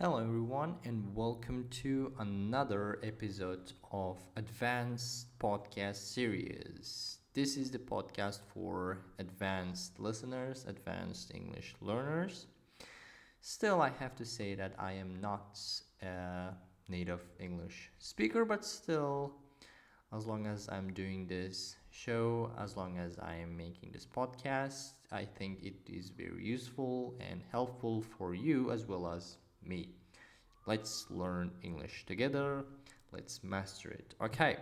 Hello, everyone, and welcome to another episode of Advanced Podcast Series. This is the podcast for advanced listeners, advanced English learners. Still, I have to say that I am not a native English speaker, but still, as long as I'm doing this show, as long as I am making this podcast, I think it is very useful and helpful for you as well as me. Let's learn English together. Let's master it. Okay.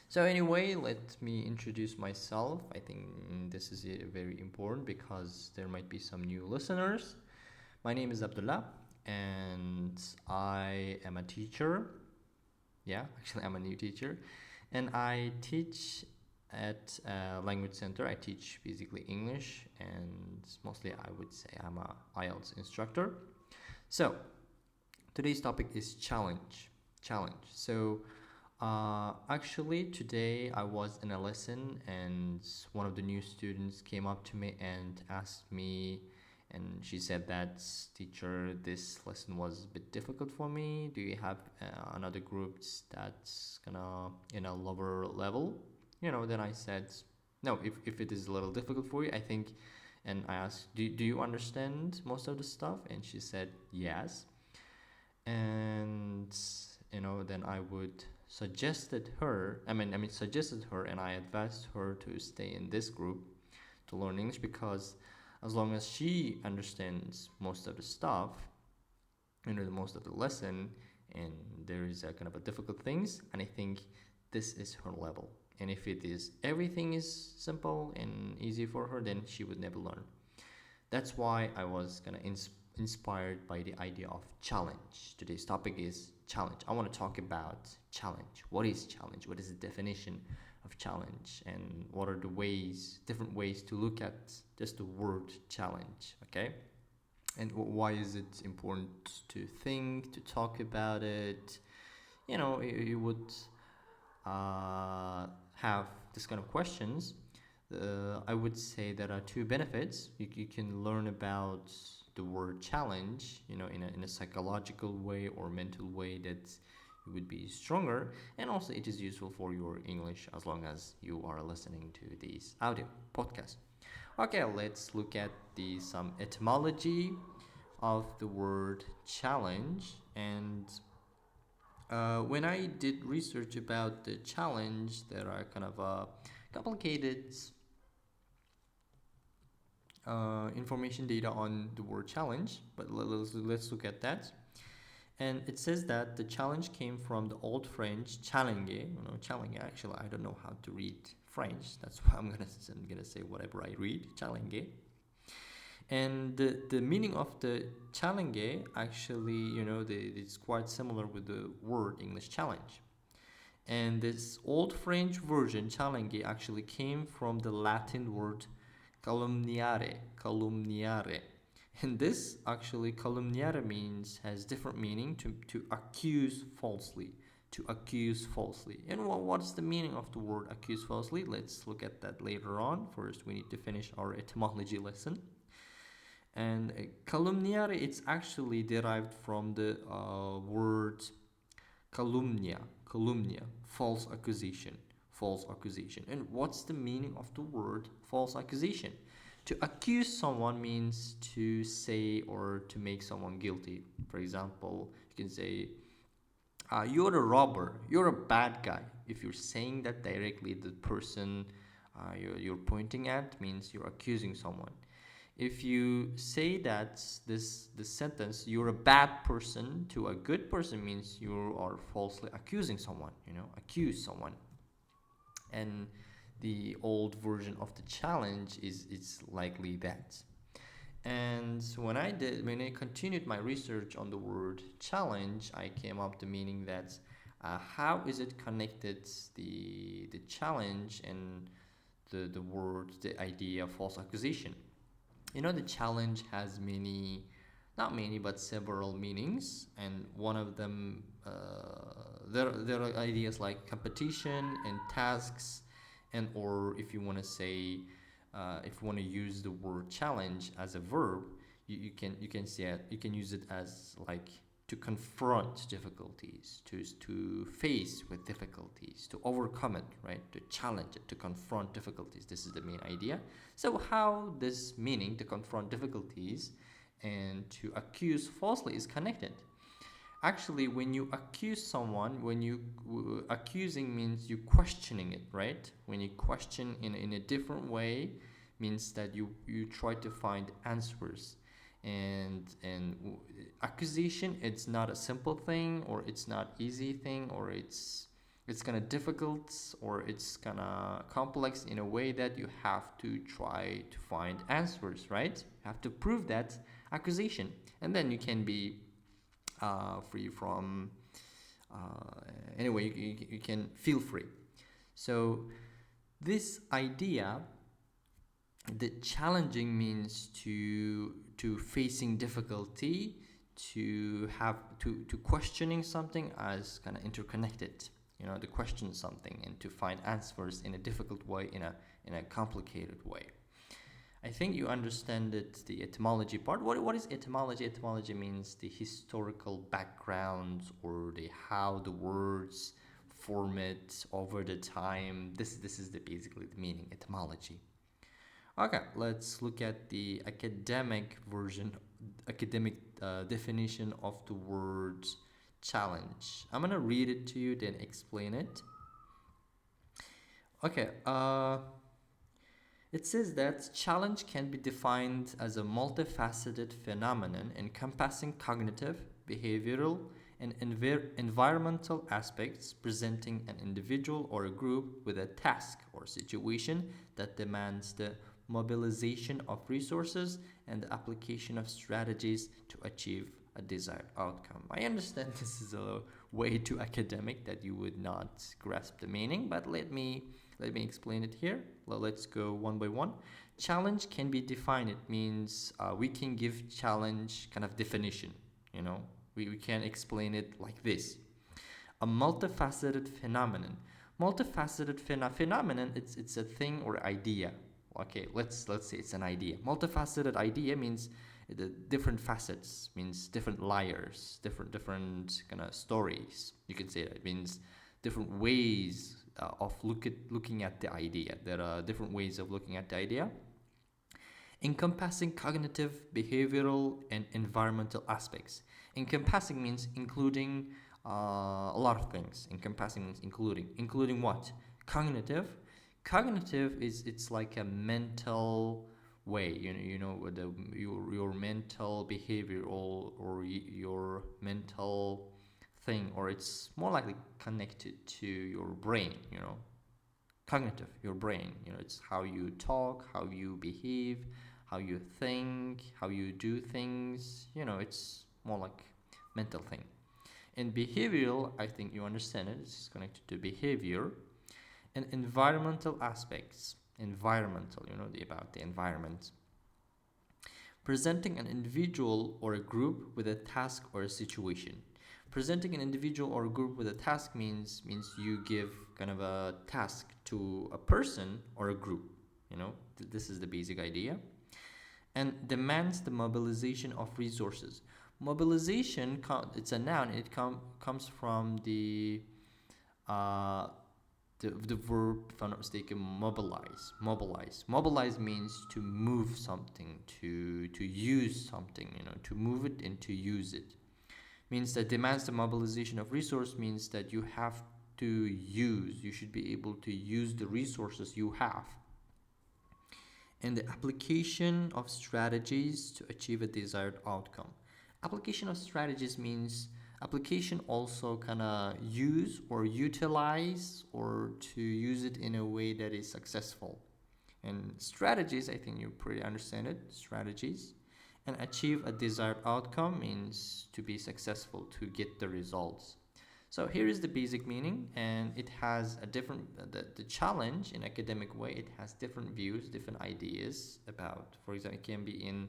So anyway, let me introduce myself. I think this is very important because there might be some new listeners. My name is Abdullah and I am a teacher. Yeah, actually I'm a new teacher and I teach at a language center. I teach basically English and mostly I would say I'm a IELTS instructor. So, today's topic is challenge. Challenge. Actually, today I was in a lesson, and one of the new students came up to me and asked me, and she said that, teacher, this lesson was a bit difficult for me. Do you have another group that's gonna in a lower level? Then I said, no, if it is a little difficult for you, I think. And I asked, do you understand most of the stuff? And she said, yes. And then I would suggested her, and I advised her to stay in this group to learn English, because as long as she understands most of the stuff, most of the lesson, and there is a kind of a difficult things, and I think this is her level. And if it is everything is simple and easy for her, then she would never learn. That's why I was kind of inspired by the idea of challenge. Today's topic is challenge. I want to talk about challenge. What is challenge? What is the definition of challenge? And what are the different ways to look at just the word challenge, okay? And why is it important to think, to talk about it? You would have this kind of questions. I would say there are two benefits. You can learn about the word challenge, in a psychological way or mental way that you would be stronger, and also it is useful for your English as long as you are listening to these audio podcasts. Okay, let's look at some etymology of the word challenge. And when I did research about the challenge, there are kind of complicated information data on the word challenge, but let's look at that. And it says that the challenge came from the Old French challenge. Challenge. Actually, I don't know how to read French. That's why I'm gonna say whatever I read. Challenge. And the meaning of the challenge, actually, it's quite similar with the word English challenge. And this Old French version challenge actually came from the Latin word calumniare. And this actually calumniare has different meaning, to accuse falsely. To accuse falsely. And what's the meaning of the word accuse falsely? Let's look at that later on. First, we need to finish our etymology lesson. And calumniare, it's actually derived from the word calumnia, false accusation. And what's the meaning of the word false accusation? To accuse someone means to say or to make someone guilty. For example, you can say, you're a robber, you're a bad guy. If you're saying that directly, the person you're pointing at means you're accusing someone. If you say that this sentence, you're a bad person, to a good person, means you are falsely accusing someone. Accuse someone. And the old version of the challenge is likely that. And when I continued my research on the word challenge, I came up to meaning that, how is it connected, the challenge and the word, the idea of false accusation? The challenge has not many, but several meanings, and one of them, there are ideas like competition and tasks, and or if you want to say, if you want to use the word challenge as a verb, you can see it, you can use it as like to confront difficulties, to face with difficulties, to overcome it, right? To challenge it, to confront difficulties. This is the main idea. So how this meaning to confront difficulties and to accuse falsely is connected. Actually, when you accuse someone, accusing means you questioning it, right? When you question in a different way, means that you try to find answers. And accusation, it's not a simple thing, or it's not easy thing, or it's kind of difficult, or it's kind of complex in a way that you have to try to find answers, right? You have to prove that accusation, and then you can be free from anyway, you can feel free. So this idea, the challenging means to facing difficulty, to have to questioning something as kind of interconnected, to question something and to find answers in a difficult way, in a complicated way. I think you understand it, the etymology part. What is etymology? Etymology means the historical background, or the how the words form it over the time. This is the basically the meaning, etymology. Okay, let's look at the academic version, academic definition of the word challenge. I'm gonna read it to you, then explain it. Okay. It says that challenge can be defined as a multifaceted phenomenon encompassing cognitive, behavioral, and environmental aspects, presenting an individual or a group with a task or situation that demands the mobilization of resources and the application of strategies to achieve a desired outcome. I understand this is a way too academic that you would not grasp the meaning, but let me explain it here. Let's go one by one. Challenge can be defined. It means we can give challenge kind of definition. We can explain it like this: a multifaceted phenomenon. Multifaceted phenomenon. It's a thing or idea. Okay, let's say it's an idea. Multifaceted idea means the different facets, means different layers, different kind of stories. You can say that. It means different ways of looking at the idea. There are different ways of looking at the idea, encompassing cognitive, behavioral, and environmental aspects. Encompassing means including a lot of things. Encompassing means including what? Cognitive. Cognitive it's like a mental way. Your mental behavior, or your mental thing, or it's more likely connected to your brain. Cognitive, your brain. It's how you talk, how you behave, how you think, how you do things. It's more like mental thing. And behavioral, I think you understand it. It's connected to behavior. And environmental aspects. Environmental, about the environment. Presenting an individual or a group with a task or a situation. Presenting an individual or a group with a task means you give kind of a task to a person or a group. This is the basic idea. And demands the mobilization of resources. Mobilization, it's a noun. It comes from the verb, if I'm not mistaken, mobilize. Mobilize means to move something, to use something, to move it and to use it. Means that demands the mobilization of resource, means that you should be able to use the resources you have. And the application of strategies to achieve a desired outcome. Application of strategies means application also kind of use or utilize, or to use it in a way that is successful. And strategies, I think you pretty understand it. Strategies. And achieve a desired outcome means to be successful, to get the results. So here is the basic meaning, and it has a different, the challenge in academic way, it has different views, different ideas about, for example, it can be in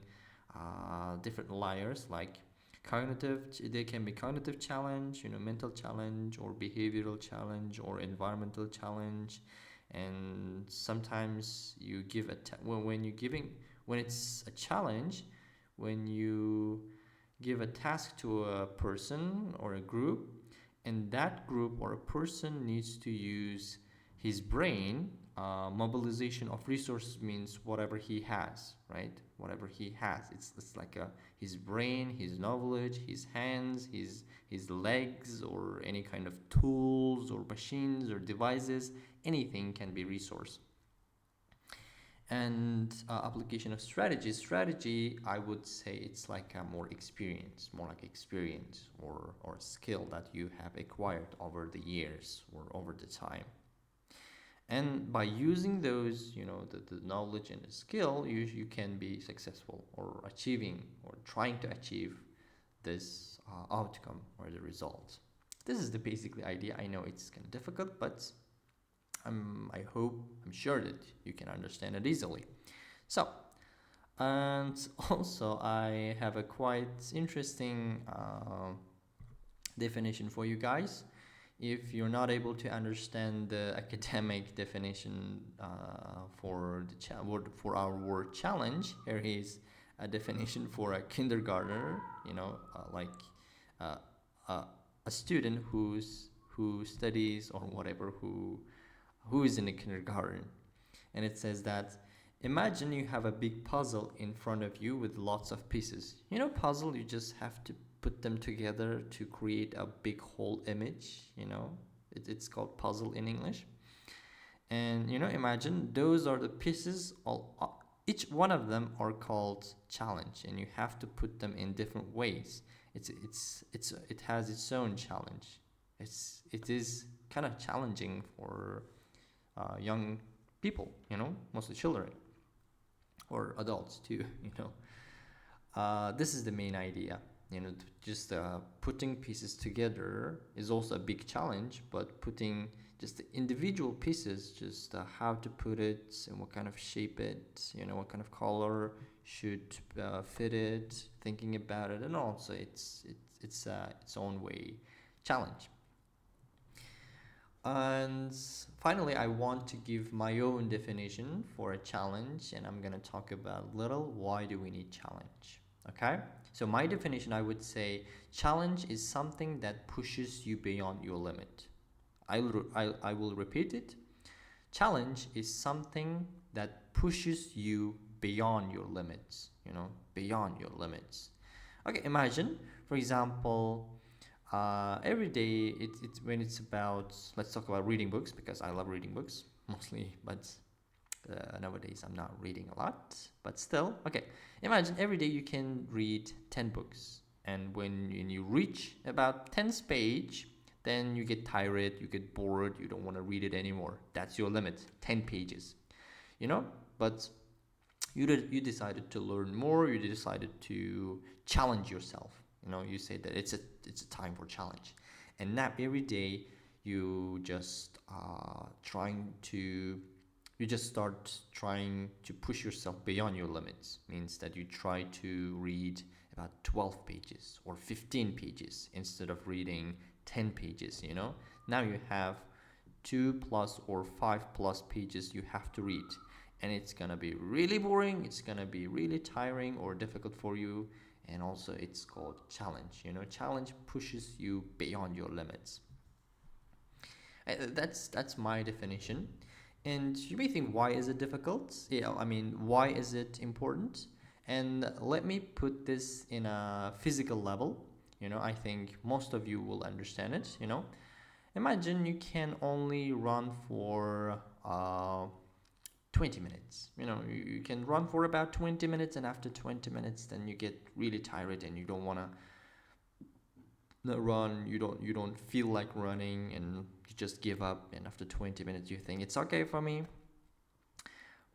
different layers, like cognitive, there can be cognitive challenge, mental challenge, or behavioral challenge, or environmental challenge. And sometimes you give when it's a challenge, when you give a task to a person or a group, and that group or a person needs to use his brain. Mobilization of resources means whatever he has, right? Whatever he has, it's like his brain, his knowledge, his hands, his legs, or any kind of tools or machines or devices. Anything can be resource. And application of strategy, I would say it's like a more experience, or skill that you have acquired over the years or over the time. And by using those, the knowledge and the skill, you can be successful or achieving or trying to achieve this outcome or the result. This is the basically idea. I know it's kind of difficult, but I'm sure that you can understand it easily. So, and also I have a quite interesting definition for you guys. If you're not able to understand the academic definition for our word challenge, here is a definition for a kindergartner. Like uh, a student who studies or whatever who is in the kindergarten. And it says that imagine you have a big puzzle in front of you with lots of pieces. Puzzle, you just have to put them together to create a big whole image. It's called puzzle in English. And imagine those are the pieces. Each one of them are called challenge, and you have to put them in different ways. It has its own challenge. It is kind of challenging for young people, mostly children or adults too. This is the main idea. Just putting pieces together is also a big challenge, but putting just the individual pieces, just how to put it and what kind of shape it, what kind of color should fit it, thinking about it, and also it's its own way challenge. And finally, I want to give my own definition for a challenge, and I'm going to talk about little why do we need challenge. Okay? So my definition, I would say challenge is something that pushes you beyond your limit. I will repeat it. Challenge is something that pushes you beyond your limits, beyond your limits. Okay, imagine, for example, every day when it's about, let's talk about reading books, because I love reading books mostly, but nowadays I'm not reading a lot, but still. Okay, imagine every day you can read 10 books, and when you reach about 10th page, then you get tired, you get bored, you don't want to read it anymore. That's your limit, 10 pages, but you decided to learn more, you decided to challenge yourself. You say that it's a time for challenge, and now every day you just start trying to push yourself beyond your limits. Means that you try to read about 12 pages or 15 pages instead of reading 10 pages. Now you have 2 plus or 5 plus pages you have to read, and it's gonna be really boring, it's gonna be really tiring or difficult for you. And also it's called challenge. Challenge pushes you beyond your limits. That's my definition. And you may think, why is it difficult? Why is it important? And let me put this in a physical level. I think most of you will understand it. Imagine you can only run for 20 minutes. You can run for about 20 minutes, and after 20 minutes, then you get really tired and you don't want to run. You don't feel like running, and you just give up. And after 20 minutes, you think it's okay for me.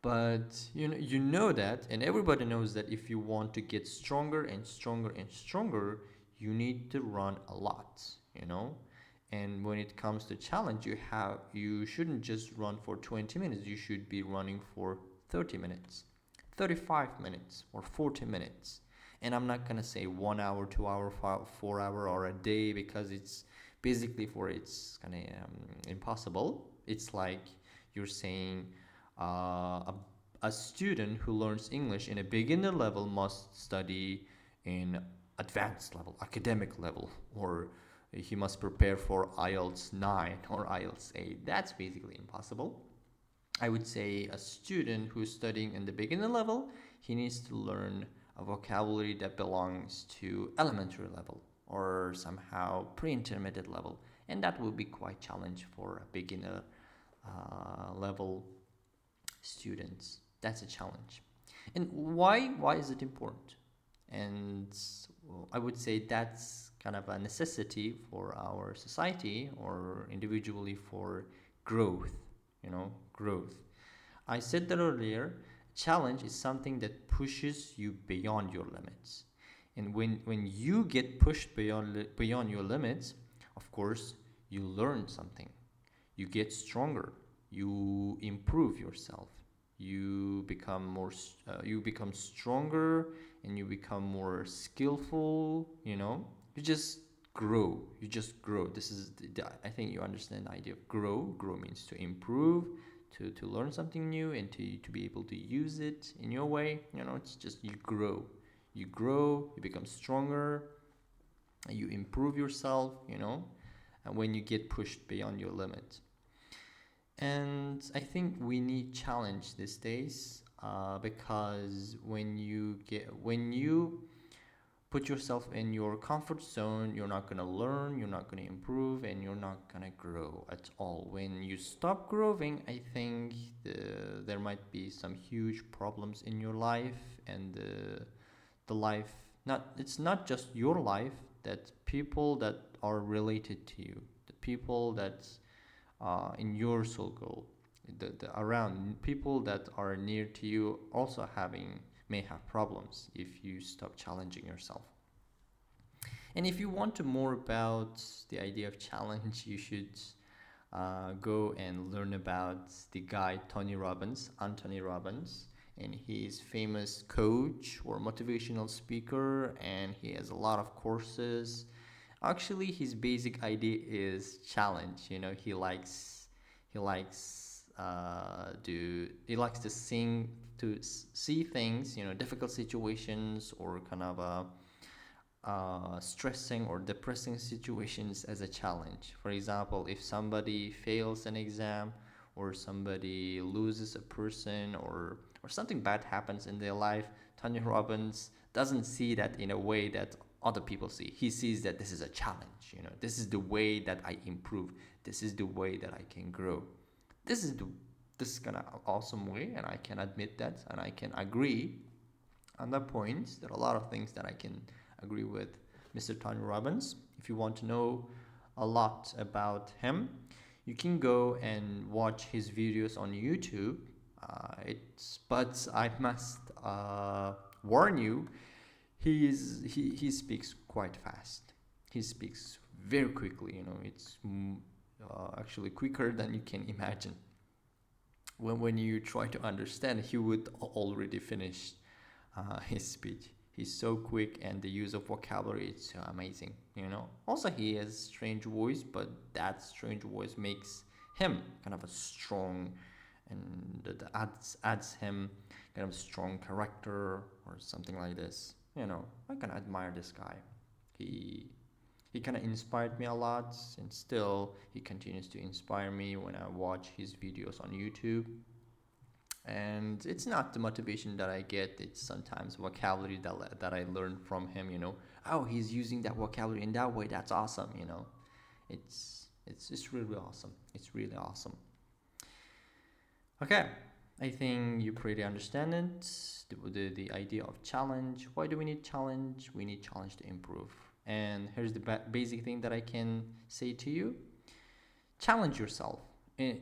But you know that, and everybody knows that if you want to get stronger and stronger and stronger, you need to run a lot. And when it comes to challenge, you shouldn't just run for 20 minutes. You should be running for 30 minutes, 35 minutes, or 40 minutes. And I'm not gonna say 1 hour, 2 hour, 4 hour, or a day, because it's basically it's kind of impossible. It's like you're saying a student who learns English in a beginner level must study in advanced level, academic level, or he must prepare for IELTS 9 or IELTS 8. That's basically impossible. I would say a student who's studying in the beginner level, he needs to learn a vocabulary that belongs to elementary level or somehow pre-intermediate level, and that will be quite challenge for a beginner level students. That's a challenge. And why is it important? And I would say that's kind of a necessity for our society or individually for growth, growth. I said that earlier, challenge is something that pushes you beyond your limits. And when you get pushed beyond your limits, of course, you learn something. You get stronger. You improve yourself. You become you become stronger, and you become more skillful. You just grow. This is I think you understand the idea of grow means to improve, to learn something new, and to be able to use it in your way. It's just you grow, you become stronger, you improve yourself, and when you get pushed beyond your limit. And I think we need challenge these days, because when you put yourself in your comfort zone, you're not going to learn, you're not going to improve, and you're not going to grow at all. When you stop growing, I think there might be some huge problems in your life, and the life, it's not just your life, that people that are related to you, the people that in your circle, the around people that are near to you also may have problems if you stop challenging yourself. And if you want to more about the idea of challenge, you should go and learn about the guy Anthony Robbins, and he's famous coach or motivational speaker, and he has a lot of courses. Actually, his basic idea is challenge. He likes to see things, difficult situations or kind of stressing or depressing situations as a challenge. For example, if somebody fails an exam, or somebody loses a person, or something bad happens in their life, Tony Robbins doesn't see that in a way that other people see. He sees that this is a challenge. This is the way that I improve. This is the way that I can grow. This is kind of awesome way, and I can admit that, and I can agree on that point. There are a lot of things that I can agree with Mr. Tony Robbins. If you want to know a lot about him, you can go and watch his videos on YouTube. But I must warn you, he speaks quite fast. He speaks very quickly. It's actually quicker than you can imagine. When you try to understand, he would already finish his speech. He's so quick, and the use of vocabulary is so amazing. Also, he has strange voice, but that strange voice makes him kind of a strong, and that adds him kind of strong character or something like this. I can admire this guy. He kind of inspired me a lot, and still he continues to inspire me when I watch his videos on YouTube. And it's not the motivation that I get, it's sometimes vocabulary that I learn from him. Oh, he's using that vocabulary in that way, that's awesome. It's really awesome. It's really awesome. Okay, I think you pretty understand it. The idea of challenge. Why do we need challenge? We need challenge to improve. And here's the basic thing that I can say to you: challenge yourself.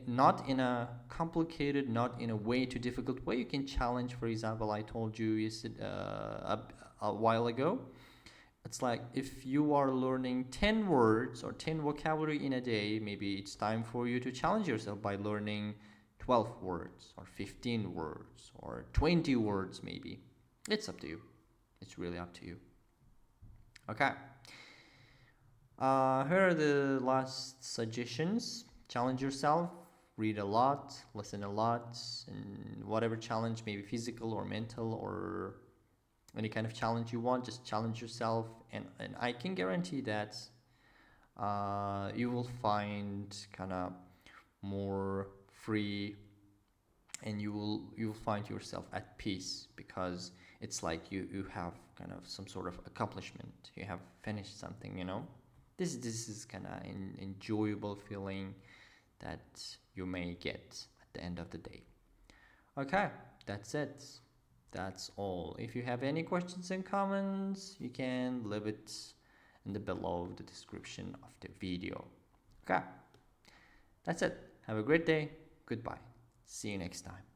Not in a complicated, not in a way too difficult way. You can challenge. For example, I told you yesterday, a while ago. It's like if you are learning 10 words or 10 vocabulary in a day, maybe it's time for you to challenge yourself by learning 12 words or 15 words or 20 words maybe. It's up to you. It's really up to you. Okay. Here are the last suggestions. Challenge yourself. read a lot, listen a lot, and whatever challenge, maybe physical or mental or any kind of challenge you want, just challenge yourself, and I can guarantee that you will find kind of more free, and you'll find yourself at peace, because it's like you have kind of some sort of accomplishment, you have finished something, you know. This is kind of an enjoyable feeling that you may get at the end of the day. Okay, that's it. That's all. If you have any questions and comments, you can leave it in the below the description of the video. Okay, that's it. Have a great day. Goodbye. See you next time.